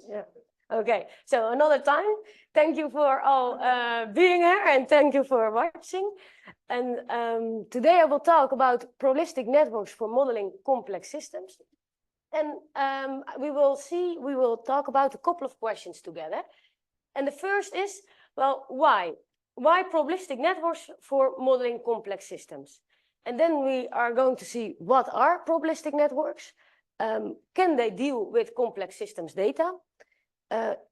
Yeah. Okay, so another time, thank you for all being here and thank you for watching. And today I will talk about probabilistic networks for modeling complex systems. And we will talk about a couple of questions together. And the first is, well, why? Why probabilistic networks for modeling complex systems? And then we are going to see what are probabilistic networks? Can they deal with complex systems data?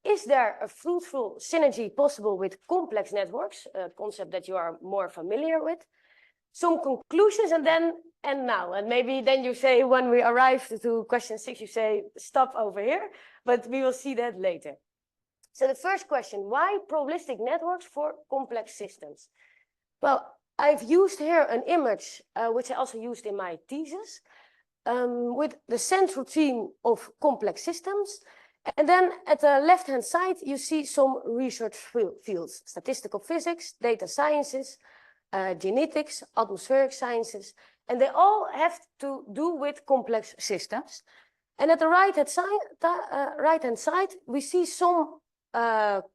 Is there a fruitful synergy possible with complex networks, a concept that you are more familiar with? Some conclusions and now. And maybe then you say, when we arrive to question 6, you say, stop over here, but we will see that later. So the first question, why probabilistic networks for complex systems? Well, I've used here an image, which I also used in my thesis, with the central theme of complex systems. And then at the left-hand side, you see some research fields, statistical physics, data sciences, genetics, atmospheric sciences, and they all have to do with complex systems. And at the right-hand side, we see some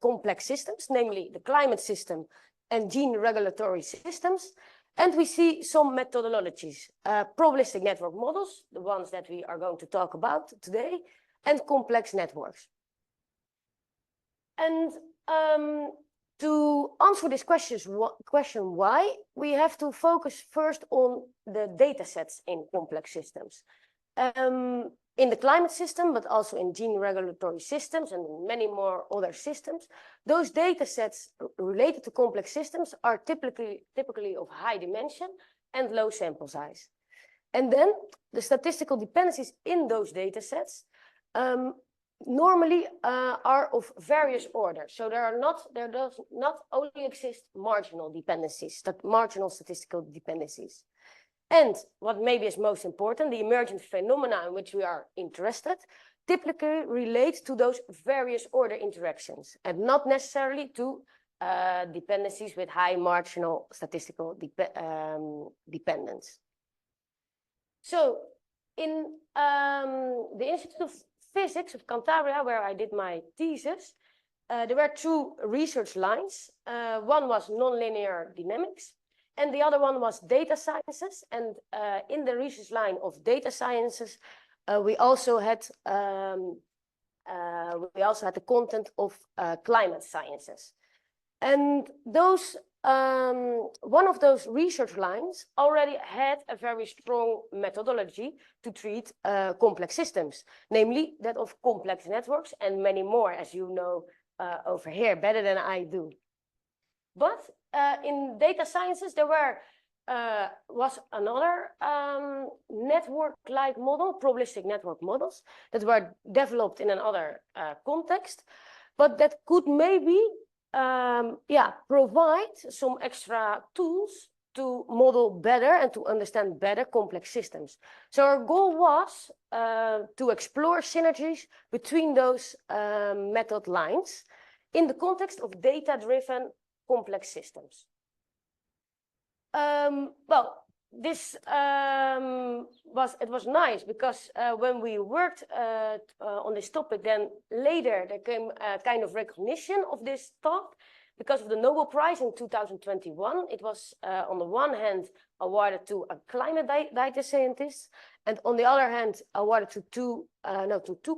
complex systems, namely the climate system and gene regulatory systems. And we see some methodologies, probabilistic network models, the ones that we are going to talk about today, and complex networks. And to answer this question why, we have to focus first on the data sets in complex systems. In the climate system, but also in gene regulatory systems and many more other systems, those data sets related to complex systems are typically of high dimension and low sample size. And then the statistical dependencies in those data sets normally are of various orders. So there does not only exist marginal dependencies, marginal statistical dependencies. And what maybe is most important, the emergent phenomena in which we are interested typically relate to those various order interactions and not necessarily to dependencies with high marginal statistical dependence. So in the Institute of Physics of Cantabria, where I did my thesis, there were 2 research lines. One was nonlinear dynamics, and the other one was data sciences. And in the research line of data sciences, we also had the content of climate sciences. And those one of those research lines already had a very strong methodology to treat complex systems, namely that of complex networks and many more, as you know over here, better than I do. But in data sciences, there was another network-like model, probabilistic network models, that were developed in another context, but that could maybe provide some extra tools to model better and to understand better complex systems. So our goal was to explore synergies between those method lines in the context of data-driven complex systems. Well, this was nice because when we worked on this topic, then later there came a kind of recognition of this talk because of the Nobel Prize in 2021. It was on the one hand awarded to a climate data scientist, and on the other hand awarded to two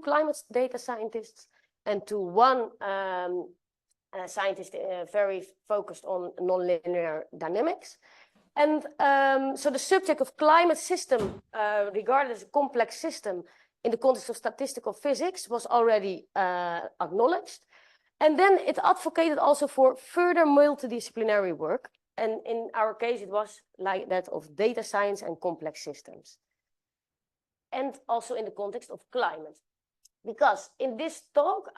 climate data scientists and to one scientist very focused on nonlinear dynamics. And so the subject of climate system regarded as a complex system in the context of statistical physics was already acknowledged. And then it advocated also for further multidisciplinary work. And in our case, it was like that of data science and complex systems. And also in the context of climate. Because in this talk,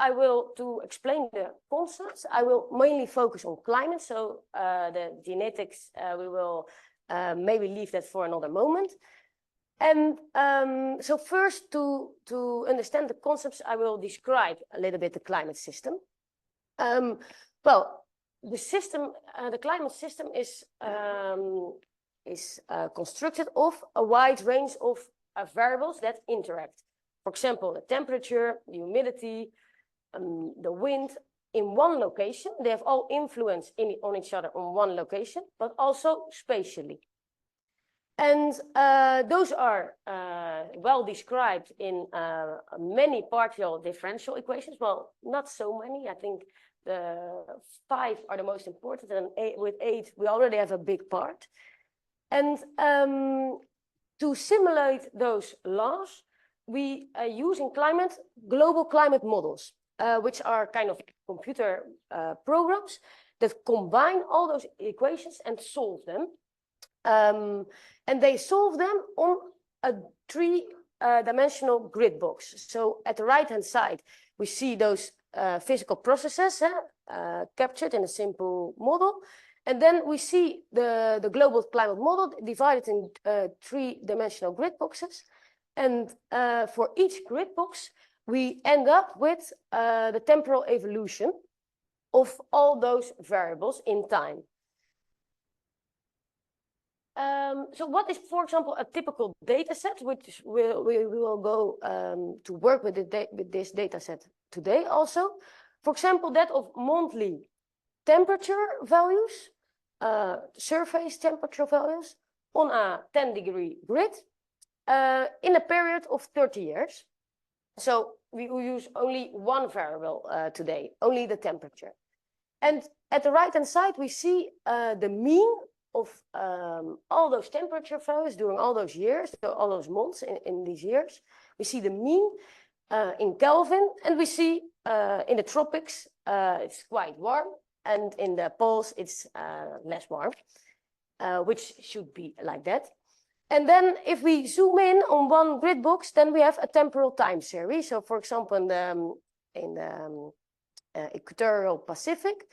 to explain the concepts, I will mainly focus on climate. So the genetics, we will maybe leave that for another moment. And so first, to understand the concepts, I will describe a little bit the climate system. Well, the climate system is constructed of a wide range of variables that interact. for example, the temperature, the humidity, the wind in one location. They have all influence on each other on one location, but also spatially. And those are well described in many partial differential equations. Well, not so many. I think the 5 are the most important, and with 8 we already have a big part. And to simulate those laws, we use in climate global climate models, which are kind of computer programs that combine all those equations and solve them. And they solve them on a 3-dimensional grid box. So at the right-hand side, we see those physical processes captured in a simple model. And then we see the global climate model divided in 3-dimensional grid boxes. And for each grid box, we end up with the temporal evolution of all those variables in time. So what is, for example, a typical data set, which we will go to work with, with this data set today also. For example, that of monthly temperature values, surface temperature values on a 10-degree grid in a period of 30 years. So we will use only one variable today, only the temperature. And at the right-hand side, we see the mean of all those temperature values during all those years, so all those months in these years. We see the mean in Kelvin, and we see in the tropics, it's quite warm, and in the poles, it's less warm, which should be like that. And then if we zoom in on one grid box, then we have a temporal time series. So for example, in the equatorial Pacific,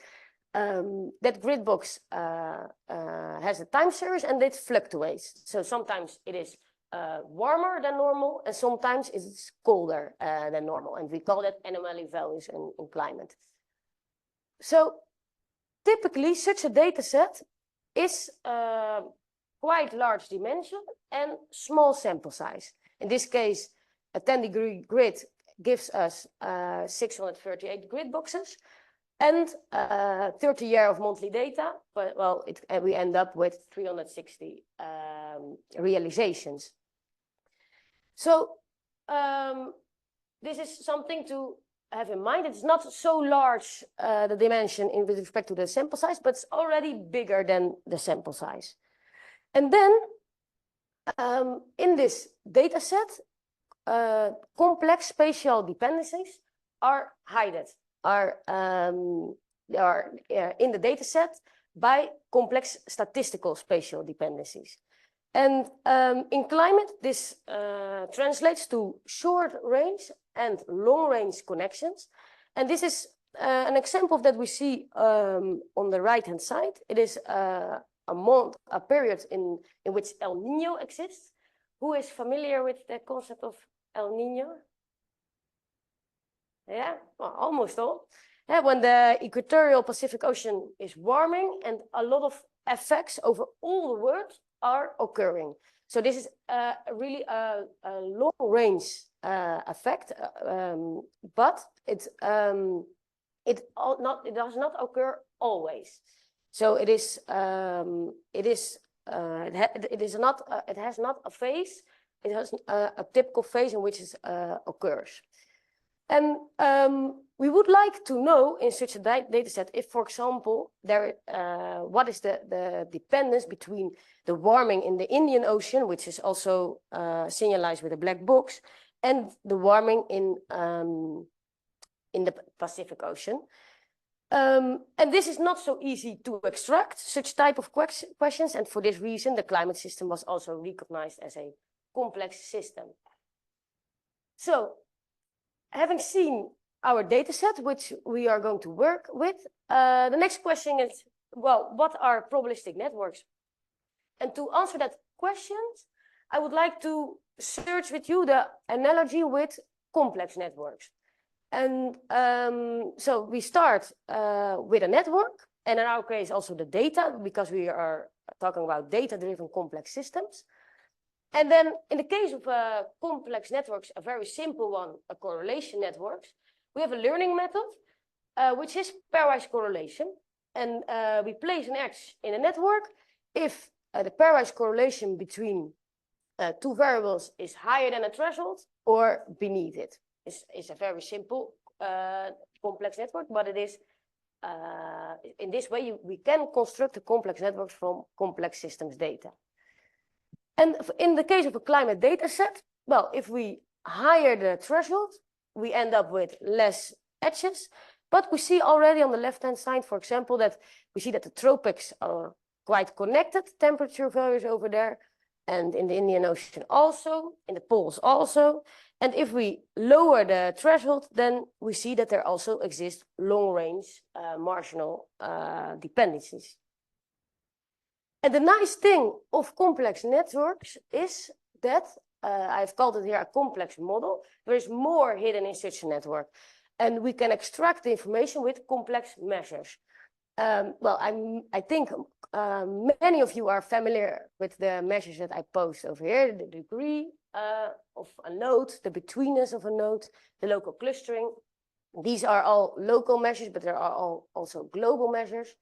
that grid box has a time series and it fluctuates. So sometimes it is warmer than normal, and sometimes it's colder than normal. And we call that anomaly values in climate. So typically, such a data set is quite large dimension and small sample size. In this case, a 10-degree grid gives us 638 grid boxes and 30 years of monthly data. But well, we end up with 360 realizations. So this is something to have in mind. It's not so large, the dimension with respect to the sample size, but it's already bigger than the sample size. And then in this data set, complex spatial dependencies are hidden, are in the data set by complex statistical spatial dependencies. And in climate, this translates to short range and long range connections. And this is an example that we see on the right-hand side. It is a period in which El Nino exists. Who is familiar with the concept of El Nino? Yeah, well, almost all. Yeah, when the equatorial Pacific Ocean is warming and a lot of effects over all the world are occurring. So this is really a long-range effect, but it does not occur always. So it has not a phase. It has a typical phase in which it occurs. And we would like to know in such a data set if, for example, what is the dependence between the warming in the Indian Ocean, which is also signalized with a black box, and the warming in the Pacific Ocean. And this is not so easy to extract such type of questions. And for this reason, the climate system was also recognized as a complex system. So, having seen our data set, which we are going to work with, the next question is, well, what are probabilistic networks? And to answer that question, I would like to search with you the analogy with complex networks. And so we start with a network, and in our case also the data, because we are talking about data-driven complex systems. And then in the case of complex networks, a very simple one, a correlation networks, we have a learning method, which is pairwise correlation. And we place an X in a network if the pairwise correlation between two variables is higher than a threshold or beneath it. It's a very simple complex network, but it is in this way we can construct a complex network from complex systems data. And in the case of a climate data set, well, if we higher the threshold, we end up with less edges. But we see already on the left-hand side, for example, that we see that the tropics are quite connected, temperature values over there, and in the Indian Ocean also, in the poles also. And if we lower the threshold, then we see that there also exist long-range marginal dependencies. And the nice thing of complex networks is that, I've called it here a complex model, there is more hidden in such a network. And we can extract the information with complex measures. Well, I think many of you are familiar with the measures that I post over here, the degree of a node, the betweenness of a node, the local clustering. These are all local measures, but there are also global measures.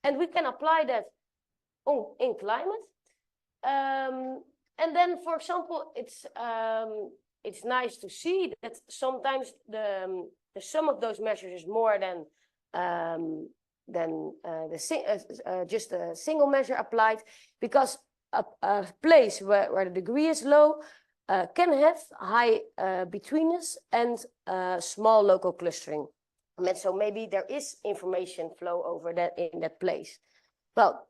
And we can apply that in climate. And then, for example, it's nice to see that sometimes the sum of those measures is more than just a single measure applied, because a place where the degree is low can have high betweenness and small local clustering. And so maybe there is information flow over that in that place. Well,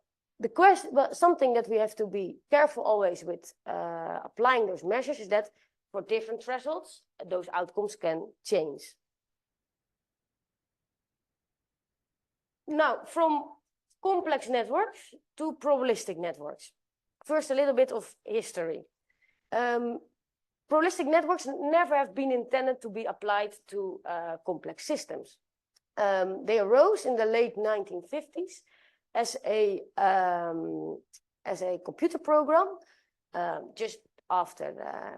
something that we have to be careful always with applying those measures is that for different thresholds, those outcomes can change. Now, from complex networks to probabilistic networks. First, a little bit of history. Probabilistic networks never have been intended to be applied to complex systems. They arose in the late 1950s as a computer program, just after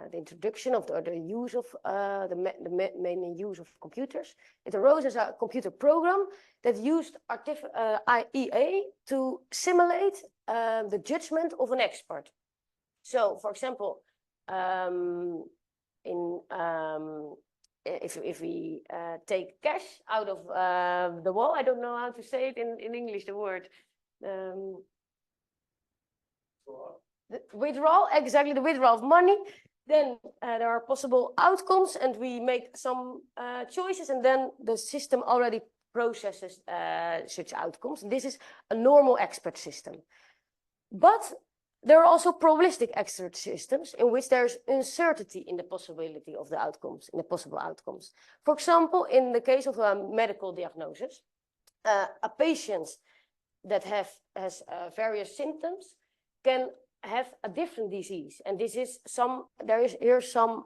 the introduction of the use of the main use of computers. It arose as a computer program that used EA to simulate the judgment of an expert. So, for example, if we take cash out of the wall, I don't know how to say it in English, the word. The withdrawal, exactly, the withdrawal of money, then there are possible outcomes and we make some choices, and then the system already processes such outcomes. This is a normal expert system. But there are also probabilistic expert systems in which there's uncertainty in the possibility of the outcomes, in the possible outcomes. For example, in the case of a medical diagnosis, a patient that has various symptoms can have a different disease, and this is there is here some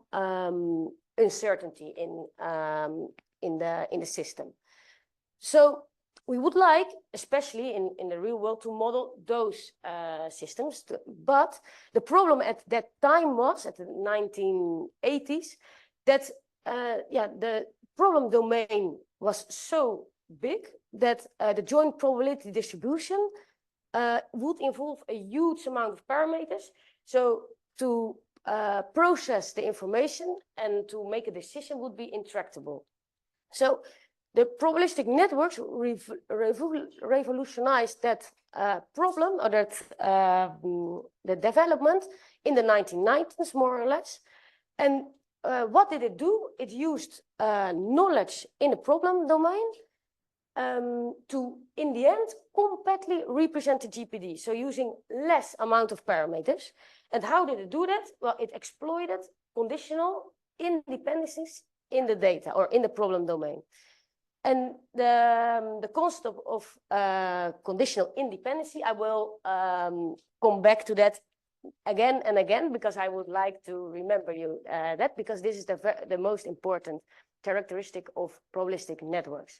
uncertainty in the system. So we would like, especially in the real world, to model those systems. But the problem at that time was, at the 1980s, that the problem domain was so big that the joint probability distribution would involve a huge amount of parameters. So to process the information and to make a decision would be intractable. So the probabilistic networks revolutionized that problem, or that the development in the 1990s, more or less. And what did it do? It used knowledge in the problem domain to, in the end, completely represent the GPD. So using less amount of parameters. And how did it do that? Well, it exploited conditional independencies in the data or in the problem domain. And the concept of conditional independency, I will come back to that again and again, because I would like to remember you that, because this is the most important characteristic of probabilistic networks.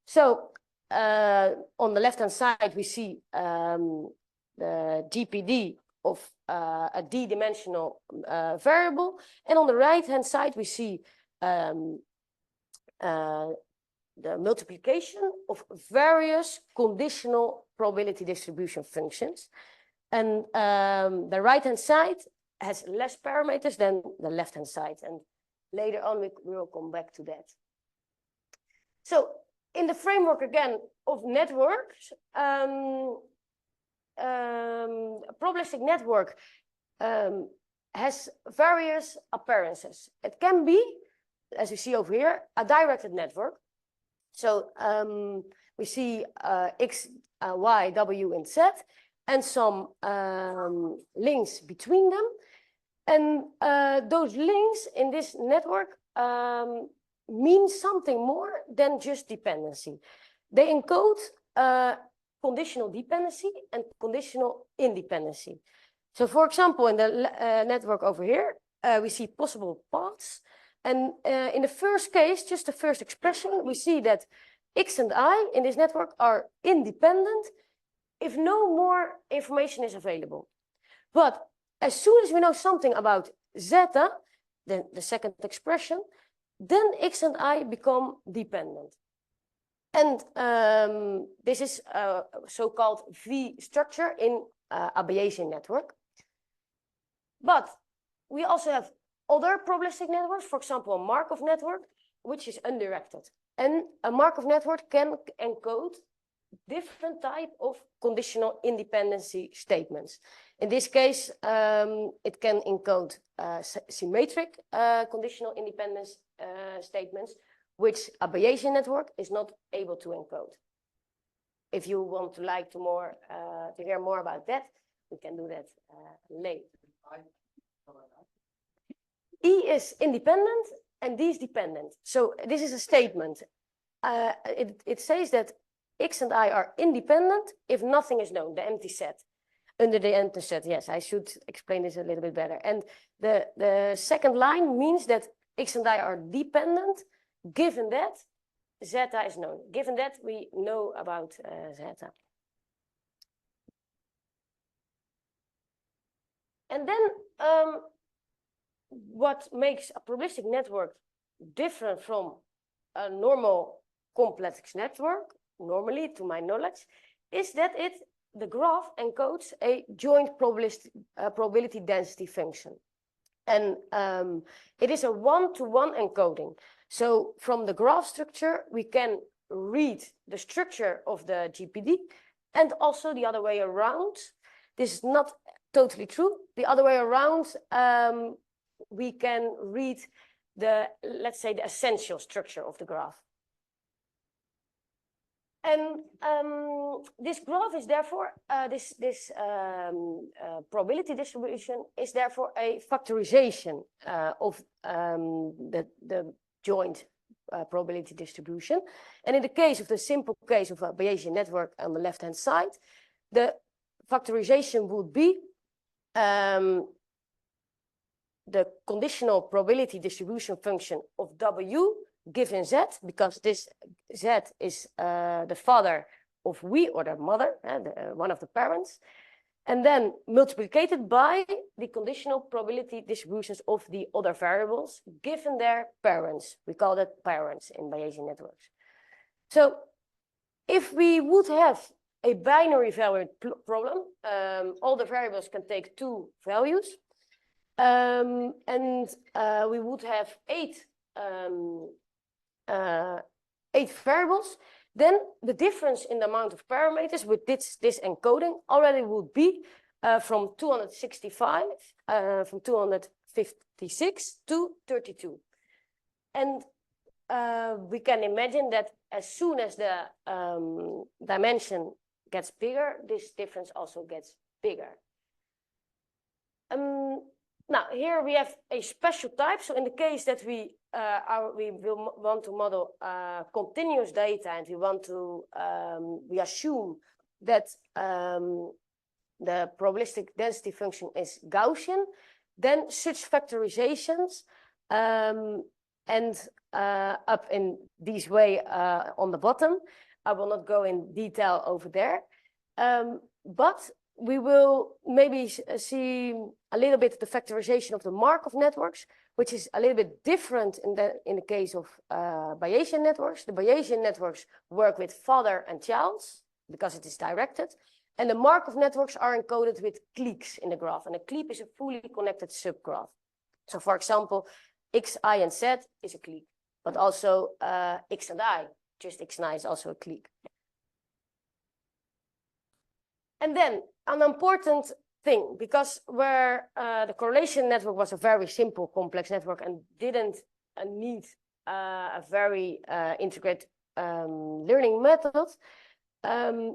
So on the left-hand side, we see the GPD of a d-dimensional variable. And on the right-hand side, we see the multiplication of various conditional probability distribution functions. And the right-hand side has less parameters than the left-hand side. And later on, we will come back to that. So in the framework, again, of networks, a probabilistic network has various appearances. It can be, as you see over here, a directed network. So we see X, Y, W, and Z, and some links between them. And those links in this network mean something more than just dependency. They encode conditional dependency and conditional independency. So for example, in the network over here, we see possible paths. And in the first case, just the first expression, we see that X and I in this network are independent if no more information is available. But as soon as we know something about zeta, then the second expression, then X and I become dependent. And this is a so-called V structure in a Bayesian network. But we also have other probabilistic networks, for example, a Markov network, which is undirected. And a Markov network can encode different type of conditional independency statements. In this case, it can encode symmetric conditional independence statements, which a Bayesian network is not able to encode. If you want to hear more about that, we can do that later. E is independent and D is dependent. So this is a statement. It says that X and I are independent if nothing is known, the empty set. Under the empty set, yes, I should explain this a little bit better. And the second line means that X and I are dependent given that zeta is known, given that we know about zeta. And then what makes a probabilistic network different from a normal complex network, normally to my knowledge, is that the graph encodes a joint probability density function. And it is a one-to-one encoding. So from the graph structure, we can read the structure of the GPD and also the other way around. This is not totally true. The other way around, we can read let's say, the essential structure of the graph. And this graph is therefore, this probability distribution is therefore a factorization of the joint probability distribution. And in the case of the simple case of a Bayesian network on the left-hand side, the factorization would be the conditional probability distribution function of W given Z, because this Z is the father of we, or the mother, one of the parents, and then multiplied by the conditional probability distributions of the other variables given their parents. We call that parents in Bayesian networks. So if we would have a binary value problem, all the variables can take two values, and we would have eight variables, then the difference in the amount of parameters with this encoding already would be from 265, from 256 to 32. And we can imagine that as soon as the dimension gets bigger, this difference also gets bigger. Now, here we have a special type. So in the case that we will want to model continuous data, and we want to, we assume that the probabilistic density function is Gaussian, then such factorizations end up in this way on the bottom. I will not go in detail over there. But we will maybe see a little bit the factorization of the Markov networks, which is a little bit different in the case of Bayesian networks. The Bayesian networks work with father and child because it is directed. And the Markov networks are encoded with cliques in the graph. And a clique is a fully connected subgraph. So for example, X, Y, and Z is a clique, but also X and I, just X and I is also a clique. And then an important thing, because where the correlation network was a very simple complex network and didn't need a very integrated learning method,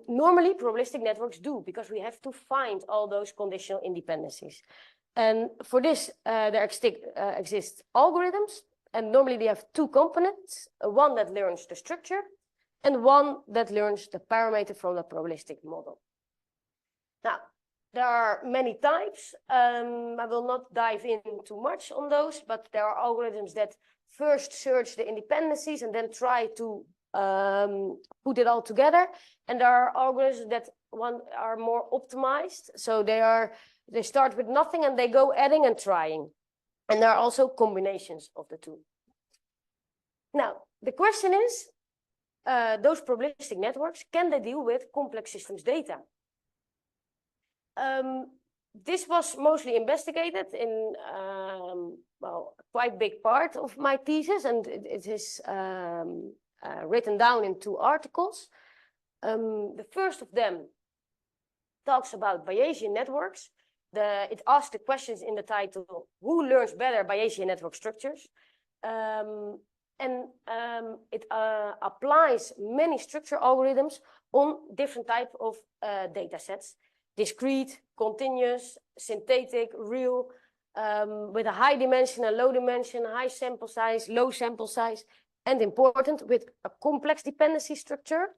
normally probabilistic networks do, because we have to find all those conditional independencies. And for this, there exist algorithms, and normally they have two components, one that learns the structure and one that learns the parameter from the probabilistic model. Now, there are many types. I will not dive in too much on those, but there are algorithms that first search the independencies and then try to put it all together. And there are algorithms that are more optimized. So they start with nothing and they go adding and trying. And there are also combinations of the two. Now, the question is, those probabilistic networks, can they deal with complex systems data? This was mostly investigated in well, quite big part of my thesis, and it is written down in two articles. The first of them talks about Bayesian networks. It asks the questions in the title, who learns better Bayesian network structures? It applies many structure algorithms on different types of data sets. Discrete, continuous, synthetic, real, with a high dimension, a low dimension, high sample size, low sample size, and important, with a complex dependency structure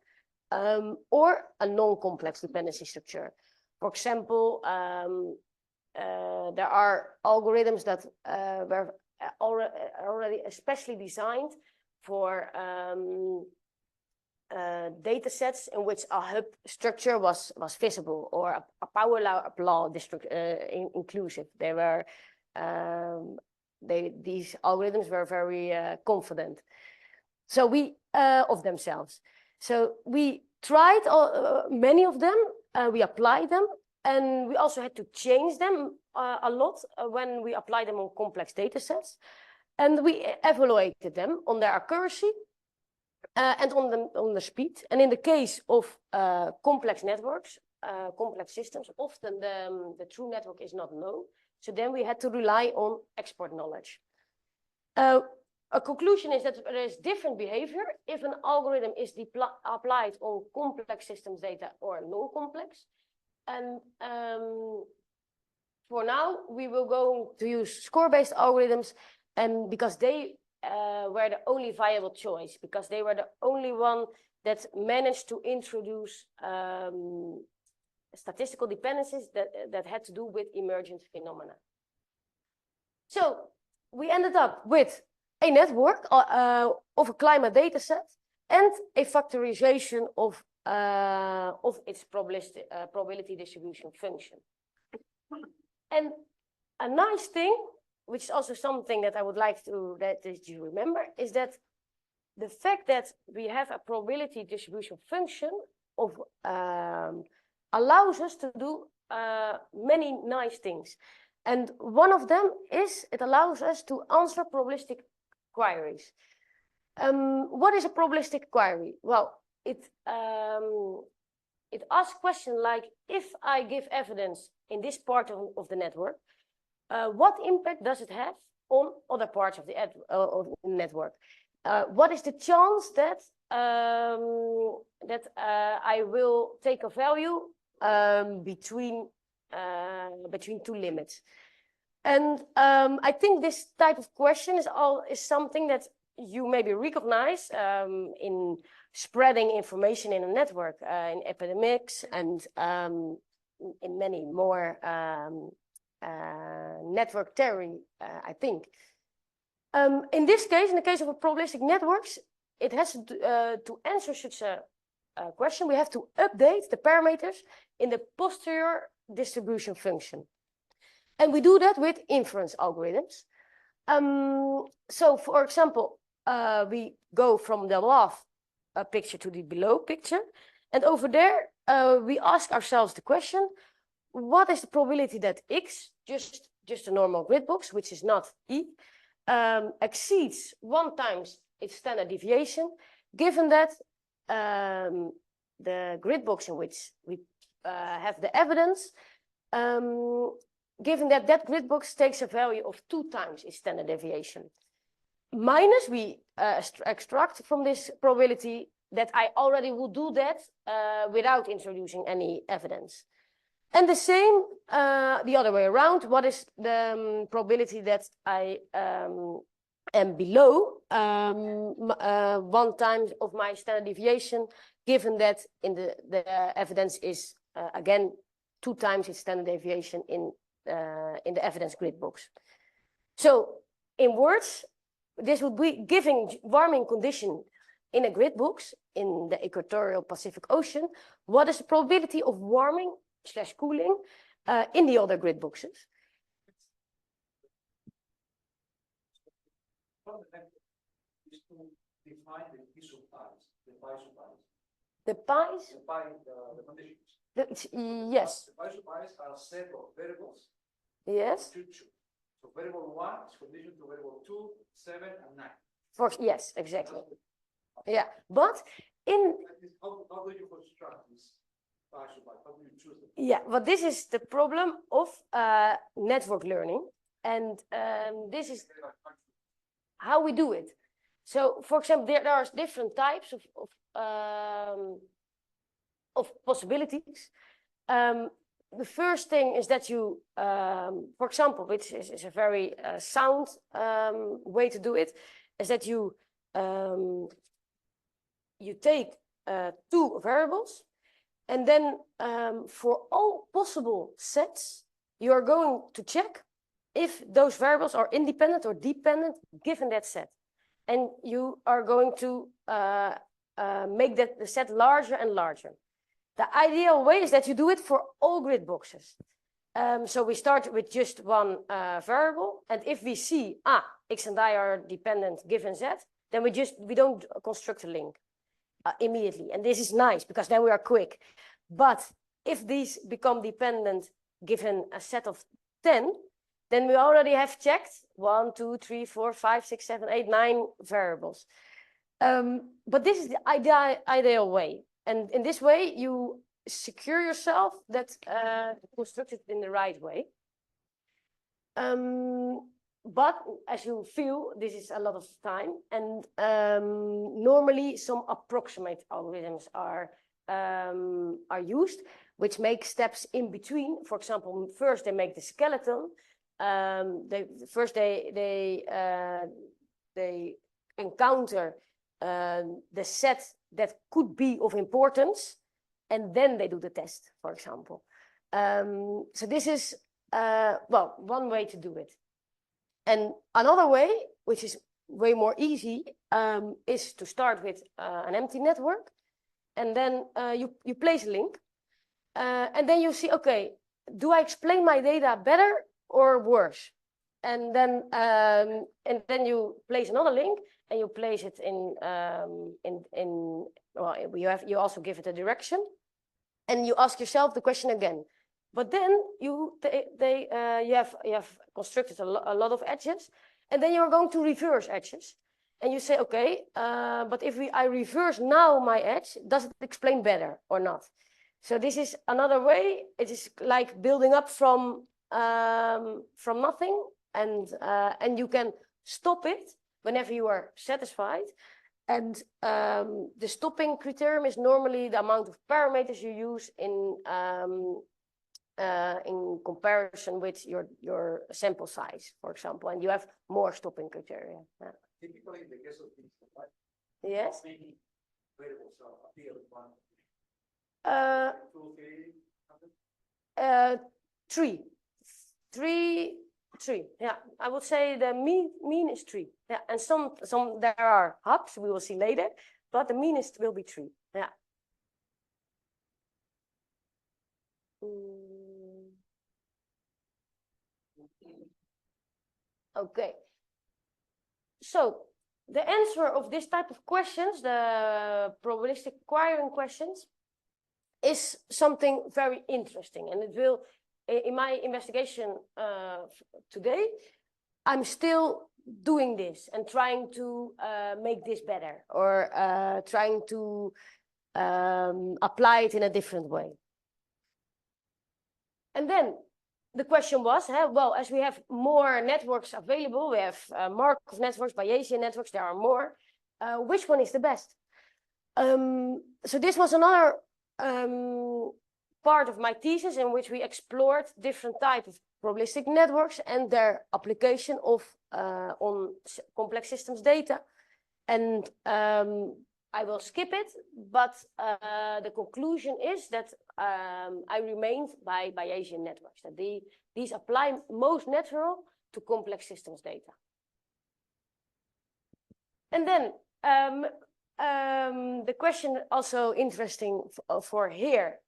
or a non-complex dependency structure. For example, there are algorithms that were already especially designed for data sets in which a hub structure was visible, or a power law inclusive. These algorithms were very confident. So we of themselves. So we tried many of them. We applied them, and we also had to change them a lot when we applied them on complex data sets. And we evaluated them on their accuracy and on the speed. And in the case of complex networks, complex systems, often the true network is not known. So then we had to rely on expert knowledge. A conclusion is that there is different behavior if an algorithm is applied on complex systems data or non-complex. And for now, we will go to use score-based algorithms, and because they were the only viable choice, because they were the only one that managed to introduce statistical dependencies that had to do with emergent phenomena. So we ended up with a network of a climate data set and a factorization of its probability distribution function. And a nice thing, which is also something that I would like that you remember, is that the fact that we have a probability distribution function allows us to do many nice things. And one of them is it allows us to answer probabilistic queries. What is a probabilistic query? Well, it asks questions like, if I give evidence in this part of the network, what impact does it have on other parts of the network? What is the chance that I will take a value between two limits? And I think this type of question is something that you maybe recognize in spreading information in a network, in epidemics, and in many more network theory, I think. In this case, in the case of a probabilistic networks, it has to answer such a question, we have to update the parameters in the posterior distribution function. And we do that with inference algorithms. So for example, we go from the above picture to the below picture. And over there, we ask ourselves the question, what is the probability that X, just a normal grid box, which is not E, exceeds 1 times its standard deviation, given that the grid box in which we have the evidence, given that that grid box takes a value of 2 times its standard deviation. Minus, we extract from this probability that I already would do that without introducing any evidence. And the same, the other way around, what is the probability that I am below 1 time of my standard deviation, given that in the evidence is, again, 2 times its standard deviation in the evidence grid box. So in words, this would be giving warming condition in a grid box in the equatorial Pacific Ocean. What is the probability of warming / cooling in the other grid boxes? The pies? The conditions. Yes. The pies are a set of variables. Yes. So variable 1 is conditioned to variable 2, 7, and 9. Yes, exactly. Yeah, but in how do you construct this pies? How do you choose them? Yeah, but this is the problem of network learning, and this is how we do it. So, for example, there are different types of possibilities. The first thing is that you, for example, which is a very sound way to do it, is that you take 2 variables, and then for all possible sets, you are going to check if those variables are independent or dependent given that set. And you are going to make the set larger and larger. The ideal way is that you do it for all grid boxes. So we start with just 1 variable, and if we see X and Y are dependent given Z, then we don't construct a link immediately. And this is nice because then we are quick. But if these become dependent given a set of 10, then we already have checked 1, 2, 3, 4, 5, 6, 7, 8, 9 variables. But this is the ideal way. And in this way, you secure yourself that construct it in the right way. But as you feel, this is a lot of time. And normally, some approximate algorithms are used, which make steps in between. For example, first they make the skeleton. They encounter the set that could be of importance, and then they do the test, for example. So this is one way to do it. And another way, which is way more easy, is to start with an empty network, and then you place a link, and then you see, okay, do I explain my data better or worse? And then you place another link, and you place it you also give it a direction, and you ask yourself the question again. But then you have constructed a lot of edges, and then you're going to reverse edges, and you say, okay, but if I reverse now my edge, does it explain better or not? So this is another way. It is like building up from nothing, and you can stop it whenever you are satisfied. And the stopping criterion is normally the amount of parameters you use in comparison with your sample size, for example, and you have more stopping criteria. Yeah. Typically, in the case of things, right? Yes. Many variables appear in one. 2, 3. 3. Yeah, I would say the mean is 3. Yeah, and some there are hubs we will see later, but the mean will be 3. Yeah. Okay. So the answer of this type of questions, the probabilistic acquiring questions, is something very interesting, and it will, in my investigation today, I'm still doing this and trying to make this better, or trying to apply it in a different way. And then the question was, well, as we have more networks available, we have Markov networks, Bayesian networks, there are more. Which one is the best? So this was another part of my thesis in which we explored different types of probabilistic networks and their application of on complex systems data. And I will skip it, but the conclusion is that I remained by Bayesian networks, that these apply most natural to complex systems data. And then the question also interesting for here,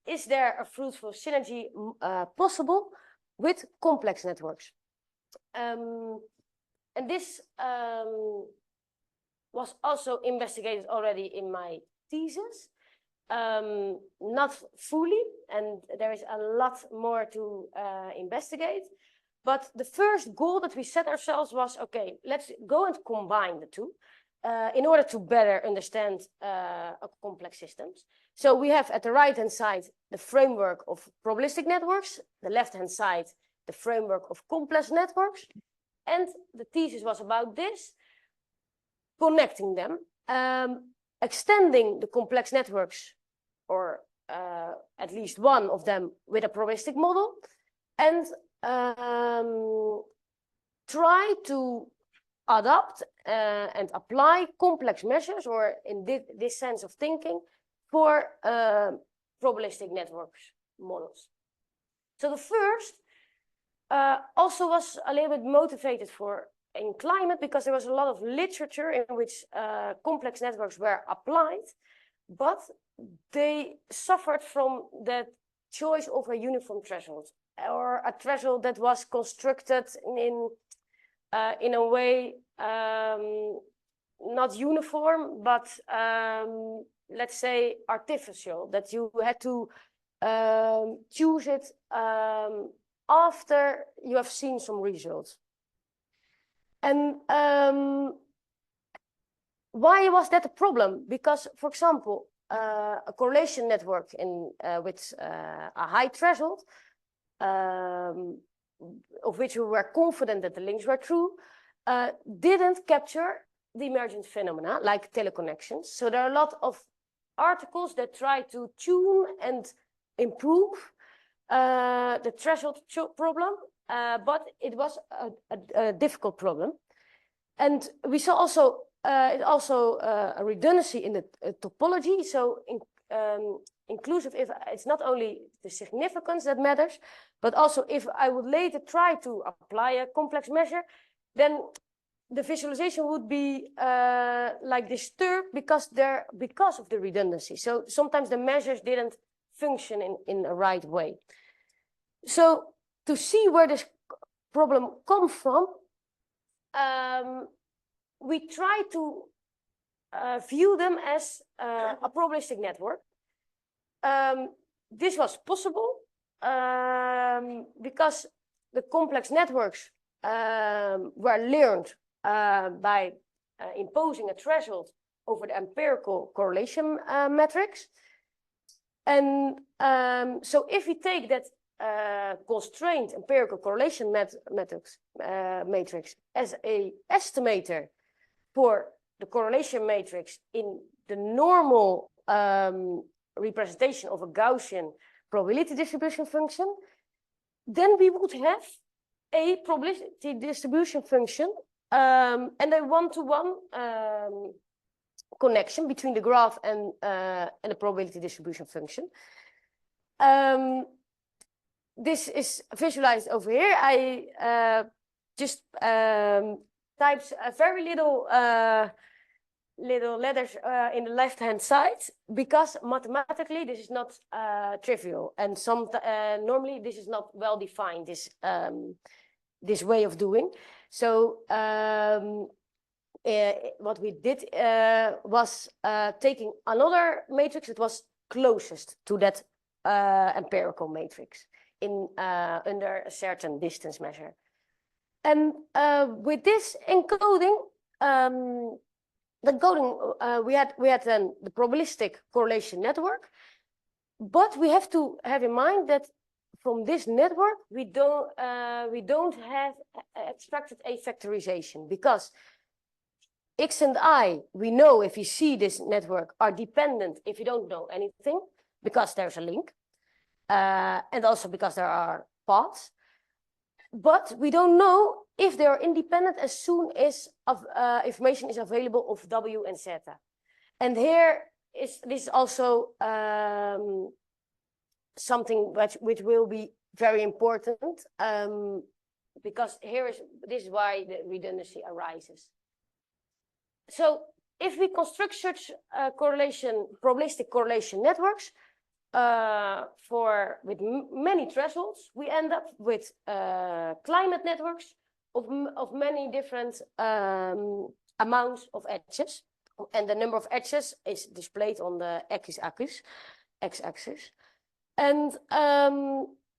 is there a fruitful synergy possible with complex networks? And this was also investigated already in my thesis, not fully, and there is a lot more to investigate. But the first goal that we set ourselves was, okay, let's go and combine the two in order to better understand complex systems. So we have at the right-hand side the framework of probabilistic networks, the left-hand side the framework of complex networks, and the thesis was about this, connecting them, extending the complex networks, or at least one of them, with a probabilistic model, and try to adopt and apply complex measures, or in this sense of thinking, for probabilistic networks models. So the first also was a little bit motivated in climate, because there was a lot of literature in which complex networks were applied, but they suffered from the choice of a uniform threshold, or a threshold that was constructed in a way not uniform, but let's say artificial, that you had to choose it after you have seen some results. And why was that a problem? Because, for example, a correlation network with a high threshold, of which we were confident that the links were true, didn't capture the emergent phenomena like teleconnections. So there are a lot of articles that try to tune and improve the threshold problem, but it was a difficult problem. And we saw also a redundancy in the topology. So inclusive, if it's not only the significance that matters, but also if I would later try to apply a complex measure, then the visualization would be like disturbed because of the redundancy. So sometimes the measures didn't function in a right way. So to see where this problem comes from, we try to view them as a probabilistic network. This was possible because the complex networks were learned by imposing a threshold over the empirical correlation matrix. And so if we take that constrained empirical correlation matrix as an estimator for the correlation matrix in the normal representation of a Gaussian probability distribution function, then we would have a probability distribution function and a one-to-one connection between the graph and the probability distribution function. This is visualized over here. I just typed a very little little letters in the left-hand side, because mathematically this is not trivial, and normally this is not well defined, this way of doing. So what we did was taking another matrix that was closest to that empirical matrix under a certain distance measure. And with this encoding, we had then the probabilistic correlation network, but we have to have in mind that from this network we don't have extracted a factorization, because X and I, we know if you see this network, are dependent if you don't know anything, because there's a link, and also because there are paths. But we don't know if they are independent as soon as information is available of W and zeta. And this is also something which will be very important, because this is why the redundancy arises. So if we construct such probabilistic correlation networks with many thresholds, we end up with climate networks of many different amounts of edges, and the number of edges is displayed on the x-axis. And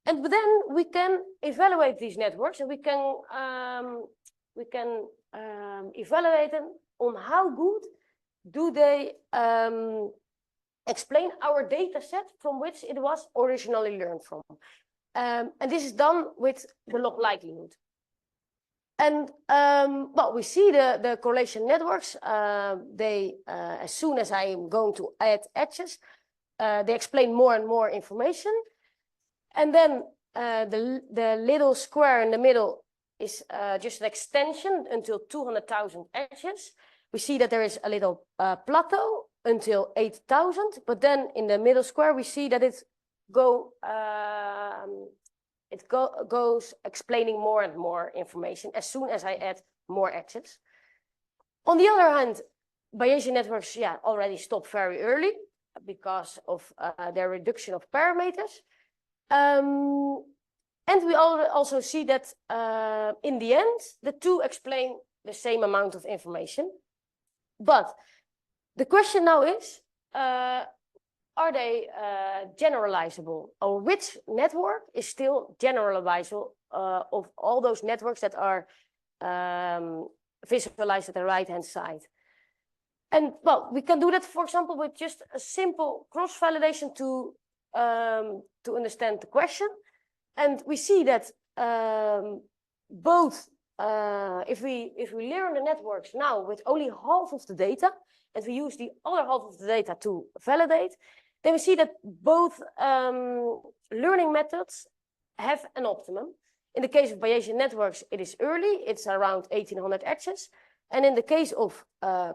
then we can evaluate these networks, and we can evaluate them on how good do they explain our data set from which it was originally learned from. And this is done with the log likelihood. And well, we see the correlation networks, as soon as I am going to add edges, they explain more and more information. And then the little square in the middle is just an extension until 200,000 edges. We see that there is a little plateau until 8,000, but then in the middle square we see that it goes explaining more and more information as soon as I add more edges. On the other hand, Bayesian networks already stop very early because of their reduction of parameters. And we also see that in the end, the two explain the same amount of information. But the question now is, are they generalizable? Or which network is still generalizable of all those networks that are visualized at the right-hand side? And well, we can do that, for example, with just a simple cross-validation to understand the question. And we see that both, if we learn the networks now with only half of the data, and we use the other half of the data to validate, then we see that both learning methods have an optimum. In the case of Bayesian networks, it is early, it's around 1800 edges. And in the case of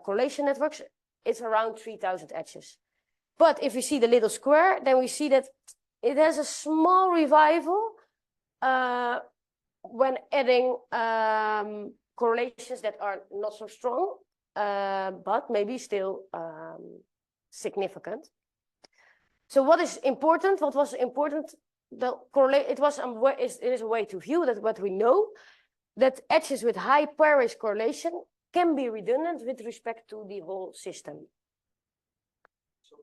correlation networks, it's around 3000 edges. But if we see the little square, then we see that it has a small revival when adding correlations that are not so strong, but maybe still significant. So what is important? What was important? It is a way to view that what we know, that edges with high pairwise correlation can be redundant with respect to the whole system. So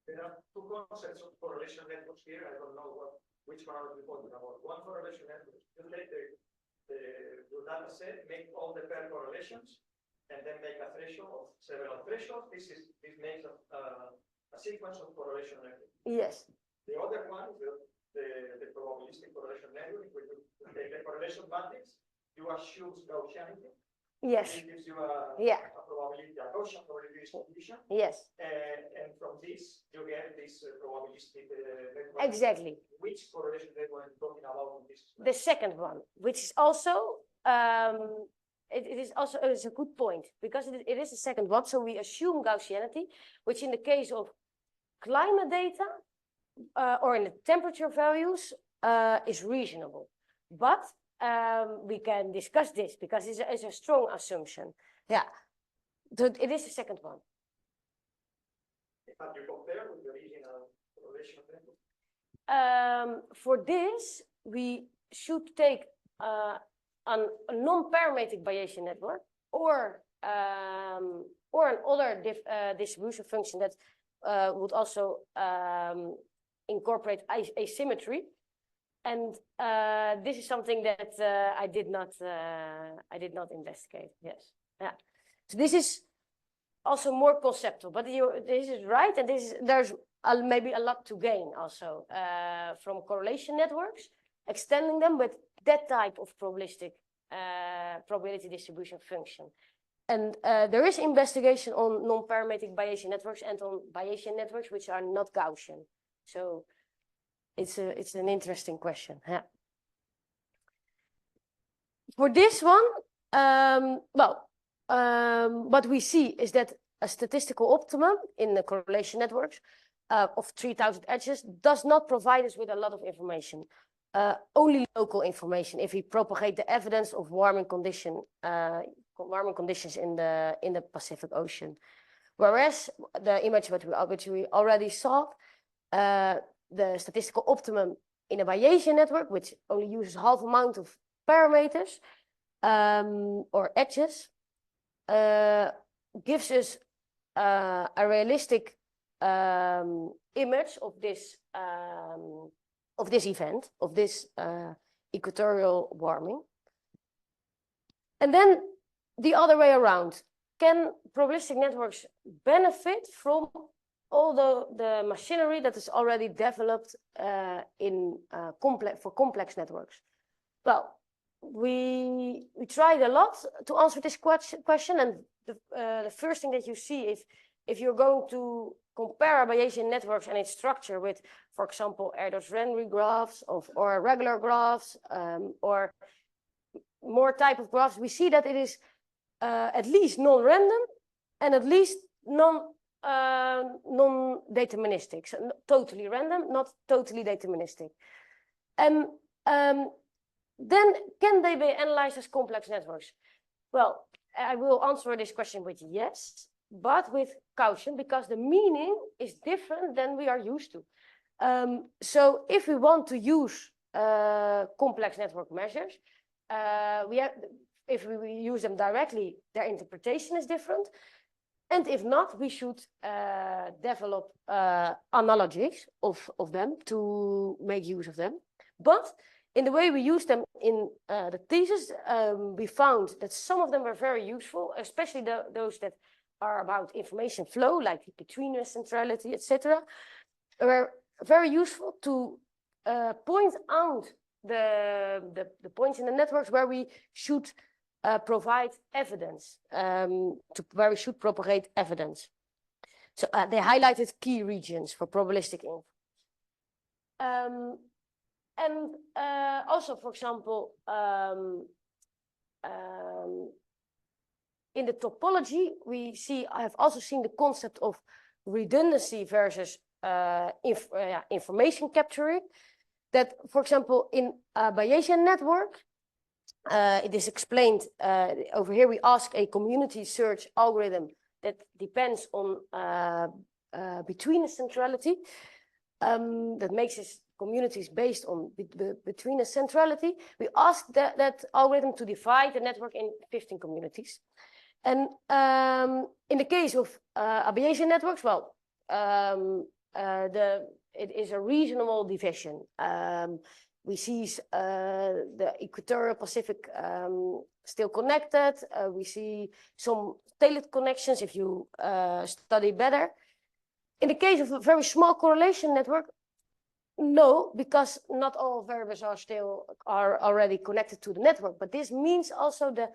there are two concepts of correlation networks here. I don't know which one are we talking about. One correlation network, you take your data set, make all the pair correlations, and then make a threshold of several thresholds. This makes a sequence of correlation networks. Yes. The other one is the probabilistic correlation network, where you take the correlation matrix, you assume Gaussianity. Yes. It gives you a probability, a Gaussian probability distribution. Yes. And from this, you get this probabilistic network. Exactly. Which correlation network are you talking about in this? The second one, which is also, it's a good point, because it is the second one. So we assume Gaussianity, which in the case of climate data or in the temperature values is reasonable. But we can discuss this because it's a strong assumption. Yeah. So it is the second one. Have you compared with the original correlation network? For this, we should take a non-parametric Bayesian network or another distribution function that would also incorporate asymmetry. And this is something that I did not investigate. Yes, yeah. So this is also more conceptual, but this is right, and there's maybe a lot to gain also from correlation networks, extending them with that type of probabilistic probability distribution function. And there is investigation on non-parametric Bayesian networks and on Bayesian networks which are not Gaussian. So it's an interesting question. Yeah. For this one, what we see is that a statistical optimum in the correlation networks of 3,000 edges does not provide us with a lot of information. Only local information if we propagate the evidence of warming conditions in the Pacific Ocean. Whereas the image which we already saw, the statistical optimum in a Bayesian network, which only uses half amount of parameters or edges, gives us a realistic image of this event, of this equatorial warming. And then the other way around, can probabilistic networks benefit from all the machinery that is already developed for complex networks? Well, we tried a lot to answer this question, and the first thing that you see if you're going to compare Bayesian networks and its structure with, for example, Erdos-Renyi graphs or regular graphs or more type of graphs, we see that it is at least non-random and at least non-deterministic. So totally random, not totally deterministic. And then can they be analyzed as complex networks? Well, I will answer this question with yes, but with caution, because the meaning is different than we are used to. So if we want to use complex network measures, if we use them directly, their interpretation is different. And if not, we should develop analogies of them to make use of them. But in the way we use them in the thesis, we found that some of them were very useful, especially those that are about information flow, like between centrality, etc. Were very useful to point out the points in the networks where we should provide evidence, where we should propagate evidence. So they highlighted key regions for probabilistic info. And also, for example, in the topology, I have also seen the concept of redundancy versus information capturing. That, for example, in a Bayesian network, it is explained over here. We ask a community search algorithm that depends on between centrality. That makes its communities based on between centrality. We ask that algorithm to divide the network in 15 communities. And in the case of a Bayesian networks, well, it is a reasonable division. We see the equatorial Pacific still connected. We see some tailored connections if you study better. In the case of a very small correlation network, no, because not all variables are already connected to the network. But this means also the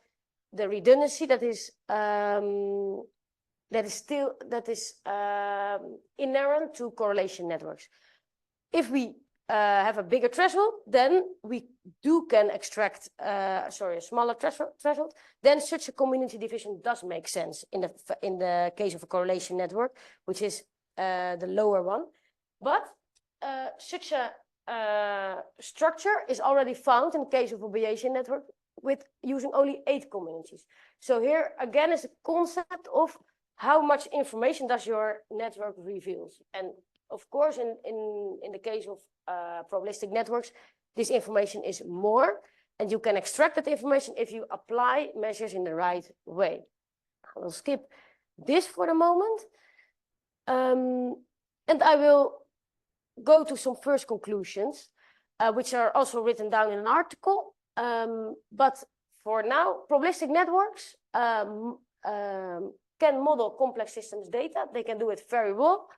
redundancy that is inherent to correlation networks. If we have a bigger threshold, then we can extract a smaller threshold. Then such a community division does make sense in the case of a correlation network, which is the lower one. But such a structure is already found in the case of a Bayesian network with using only 8 communities. So here again is the concept of how much information does your network reveals. And of course, in the case of probabilistic networks, this information is more, and you can extract that information if you apply measures in the right way. I will skip this for the moment. And I will go to some first conclusions, which are also written down in an article. But for now, probabilistic networks can model complex systems data. They can do it very well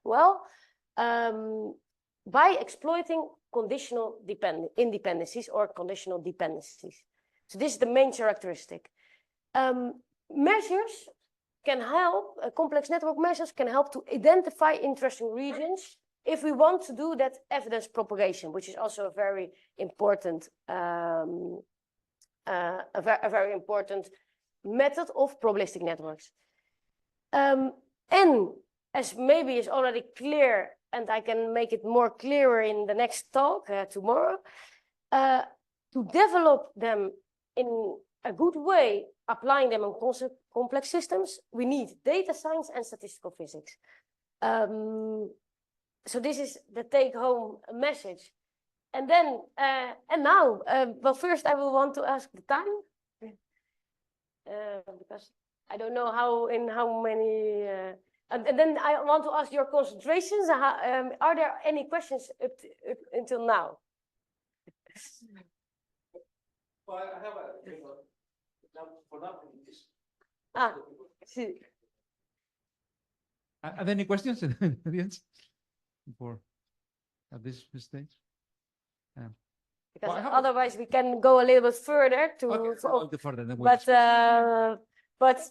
by exploiting conditional independencies or conditional dependencies. So this is the main characteristic. Measures can help, complex network measures can help to identify interesting regions if we want to do that evidence propagation, which is also a very important very important method of probabilistic networks. And as maybe is already clear, and I can make it more clearer in the next talk tomorrow, to develop them in a good way, applying them in complex systems, we need data science and statistical physics. So this is the take-home message. And then, and now, well, first I will want to ask the time, because I don't know how many, and then I want to ask your concentrations. Are there any questions up until now? Well, I have for that. See. Are there any questions in the audience before at this stage? Because otherwise we can go a little bit further to. Okay, further, But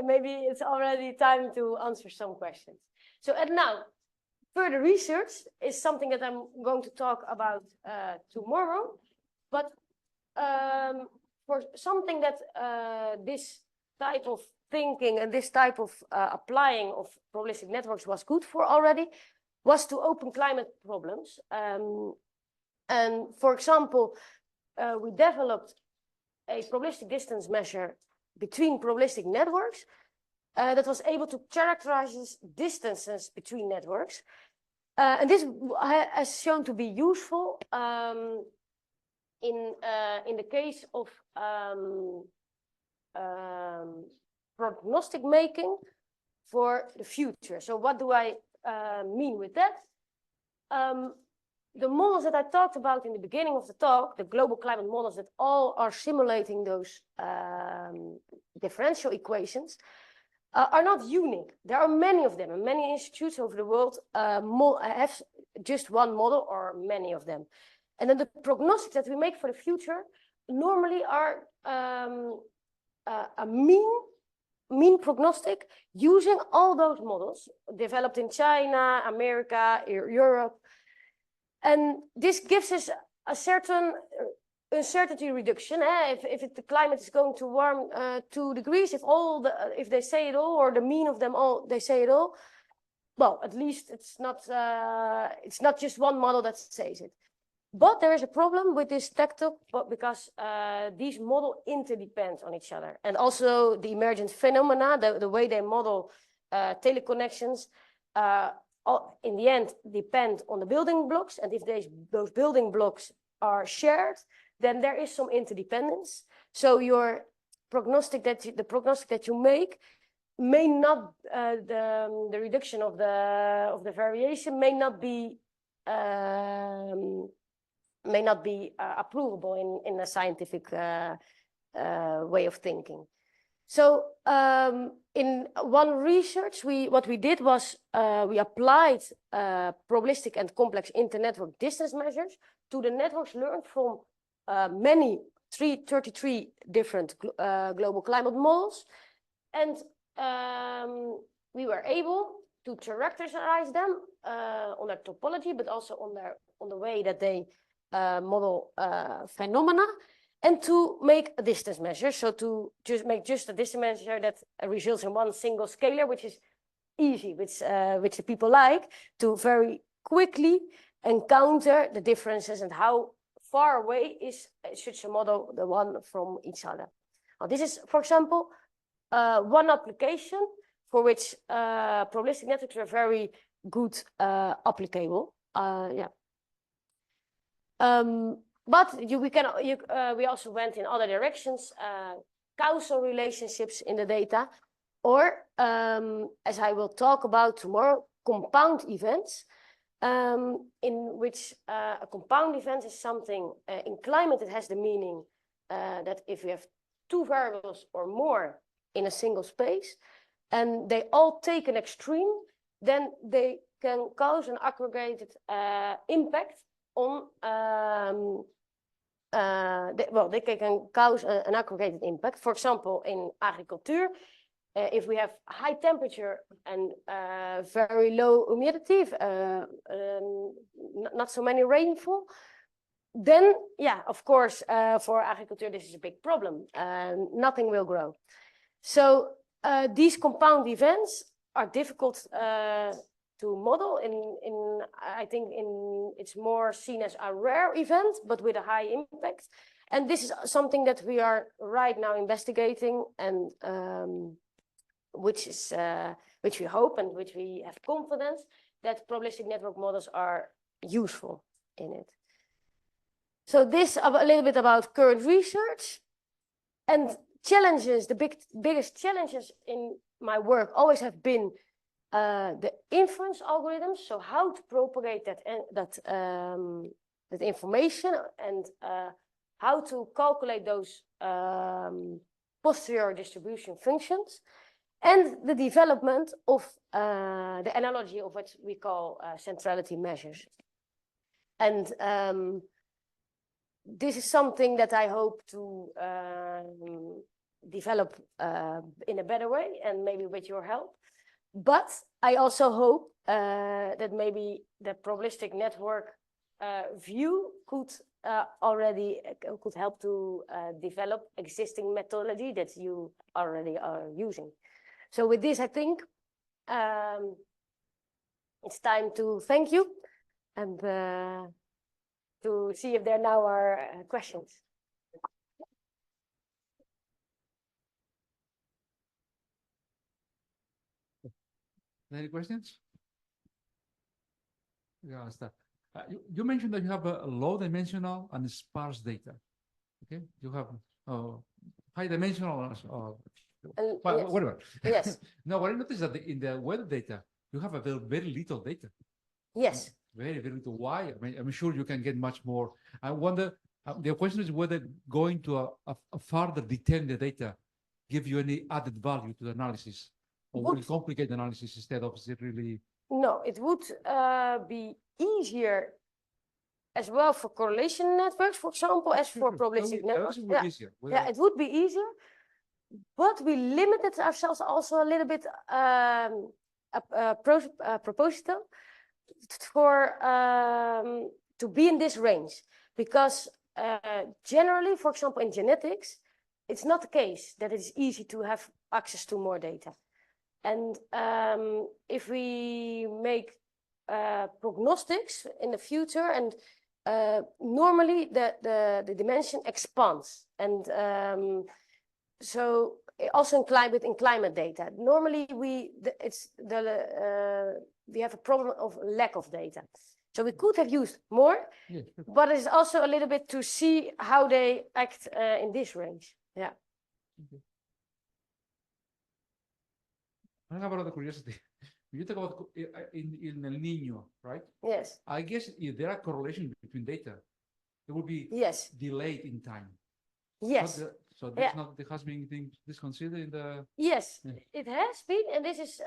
maybe it's already time to answer some questions. So and now, further research is something that I'm going to talk about tomorrow. But for something that this type of thinking and this type of applying of probabilistic networks was good for already, was to open climate problems. And for example, we developed a probabilistic distance measure between probabilistic networks that was able to characterize distances between networks. And this has shown to be useful in the case of prognostic making for the future. So what do I mean with that? The models that I talked about in the beginning of the talk, the global climate models that all are simulating those differential equations, are not unique. There are many of them, and many institutes over the world have just one model or many of them. And then the prognostics that we make for the future normally are a mean prognostic using all those models developed in China, America, Europe. And this gives us a certain uncertainty reduction. If the climate is going to warm 2 degrees, if they say it all, or the mean of them all, they say it all, well, at least it's not just one model that says it. But there is a problem with this tactic, because these models interdepend on each other, and also the emergent phenomena, the way they model teleconnections. In the end, depend on the building blocks, and if those building blocks are shared, then there is some interdependence. So your prognostic the prognostic that you make may not the reduction of the variation may not be approvable in a scientific way of thinking. So in one research, what we did was we applied probabilistic and complex internetwork distance measures to the networks learned from 33 different global climate models, and we were able to characterize them on their topology, but also on the way that they model phenomena, and to make a distance measure. So to make a distance measure that results in one single scalar, which is easy, which the people like, to very quickly encounter the differences and how far away is such a model the one from each other. Now, this is, for example, one application for which probabilistic networks are very good applicable. Yeah. But we also went in other directions, causal relationships in the data, or as I will talk about tomorrow, compound events, in which a compound event is something in climate. It has the meaning that if we have two variables or more in a single space, and they all take an extreme, then they can cause an aggregated impact on they can cause an aggregated impact. For example, in agriculture, if we have high temperature and very low humidity, not so many rainfall, then yeah, of course, for agriculture this is a big problem. Nothing will grow. So these compound events are difficult to model. I think it's more seen as a rare event, but with a high impact. And this is something that we are right now investigating, and which we hope and which we have confidence that probabilistic network models are useful in it. So this a little bit about current research and challenges. The biggest challenges in my work always have been the inference algorithms. So how to propagate that information, and how to calculate those posterior distribution functions, and the development of the analogy of what we call centrality measures. And this is something that I hope to develop in a better way, and maybe with your help. But I also hope that maybe the probabilistic network view could could help to develop existing methodology that you already are using. So with this, I think it's time to thank you, and to see if there now are questions. Any questions? Yeah, start. You mentioned that you have a low dimensional and sparse data. Okay, you have high dimensional Yes. whatever. Yes. Now, what I noticed that in the weather data, you have a very little data. Yes. Very little. Why? I mean, I'm sure you can get much more. I wonder. The question is whether going to a further detail the data give you any added value to the analysis, or will it complicate the analysis instead of is it really? No, it would be easier as well for correlation networks, for example, as for probabilistic networks. It would be easier. Yeah, it would be easier, but we limited ourselves also a little bit proposital for to be in this range, because generally, for example, in genetics, it's not the case that it's easy to have access to more data. And if we make prognostics in the future, and normally the dimension expands, and so also in climate data, normally we have a problem of lack of data. So we could have used more, yes, but it's also a little bit to see how they act in this range. Yeah. Okay. I have another curiosity. You talk about in El Niño, right? Yes. I guess if there are correlations between data, it will be Yes. delayed in time. Yes. So this not there has been anything this considered in the. Yes, Yeah. it has been, and this is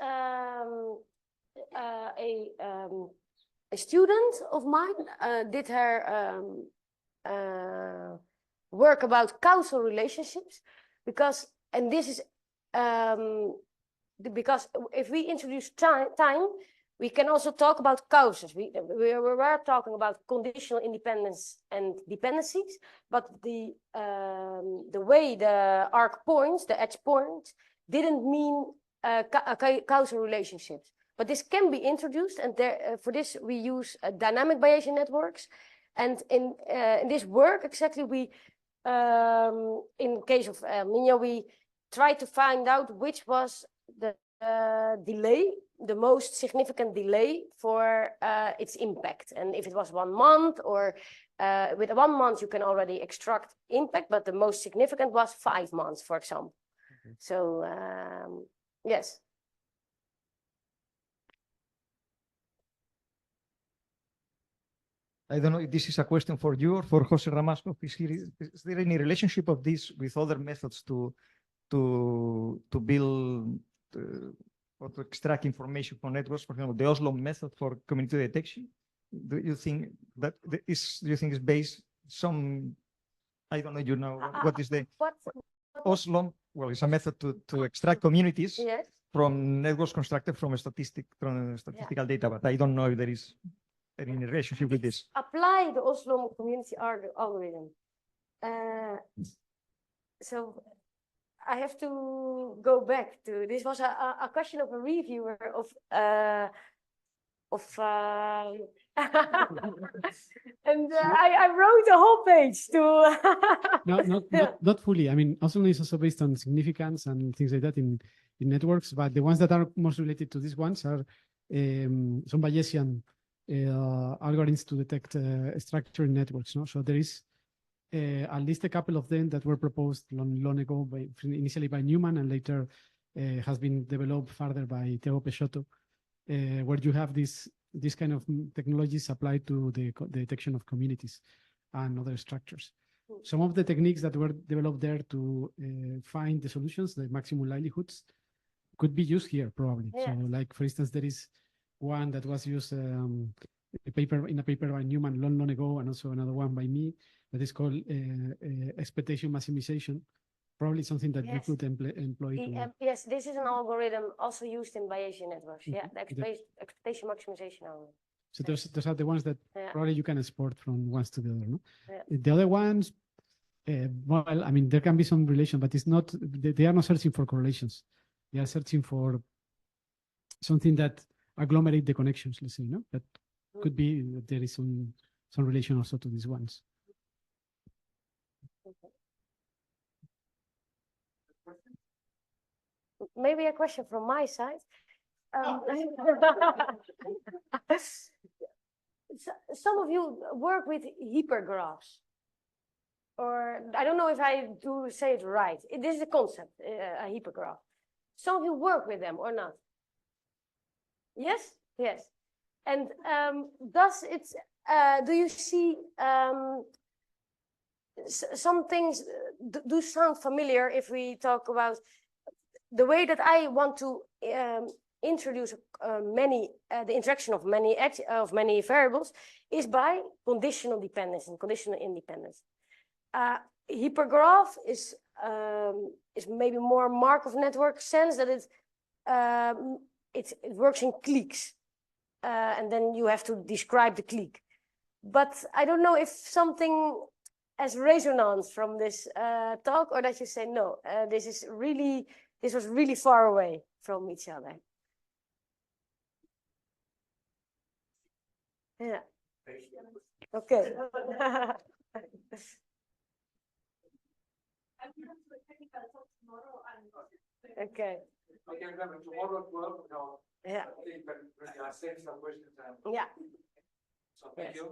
a student of mine did her work about causal relationships, because, and this is because if we introduce time, we can also talk about causes. We were talking about conditional independence and dependencies, but the way the arc points, the edge points, didn't mean causal relationships. But this can be introduced, and for this we use dynamic Bayesian networks. And in this work, exactly, we in case of El Niño, we try to find out which was the delay, the most significant delay for its impact. And if it was 1 month, or with 1 month, you can already extract impact, but the most significant was 5 months, for example. Okay. So, yes. I don't know if this is a question for you or for Jose Ramasco. Is there any relationship of this with other methods to build or to extract information from networks? For example, the Oslo method for community detection. Do you think that is based some? I don't know. You know what is the What? Oslo? Well, it's a method to extract communities Yes. from networks constructed from statistical data, but I don't know if there is any relationship with this. Apply the Oslo community algorithm. So I have to go back to this. Was a question of a reviewer of and I wrote a whole page to No, Yeah. not fully. I mean, Oslo is also based on significance and things like that in networks, but the ones that are most related to these ones are some Bayesian algorithms to detect structure in networks. No? So there is at least a couple of them that were proposed long ago, initially by Newman, and later has been developed further by Theo Peixoto, where you have this kind of technologies applied to the detection of communities and other structures. Some of the techniques that were developed there to find the solutions, the maximum livelihoods, could be used here probably. Yeah. So, like for instance, there is one that was used in a paper by Newman long ago, and also another one by me that is called expectation maximization. Probably something that you Yes. could employ. To, yes, this is an algorithm also used in Bayesian networks. Yeah, the Mhm. expectation maximization algorithm. So those are the ones that Yeah. probably you can export from ones to the other. No? Yeah. The other ones, well, I mean, there can be some relation, but it's not. They are not searching for correlations. They are searching for something that agglomerate the connections. Let's say, no, that could be that there is some relation also to these ones. Maybe a question from my side. Some of you work with hypergraphs, or I don't know if I do say it right. This is a concept, a hypergraph. Some of you work with them or not? Yes, yes. And does it? Do you see some things do sound familiar if we talk about the way that I want to introduce the interaction of many variables is by conditional dependence and conditional independence. Hypergraph is maybe more Markov network sense that it works in cliques, and then you have to describe the clique. But I don't know if something as resonance from this talk, or that you say no, this was really far away from each other. Yeah. Okay. Okay. I can remember tomorrow at 12. No, Yeah. I think when you are saying some questions. Yeah. So thank Yes. you.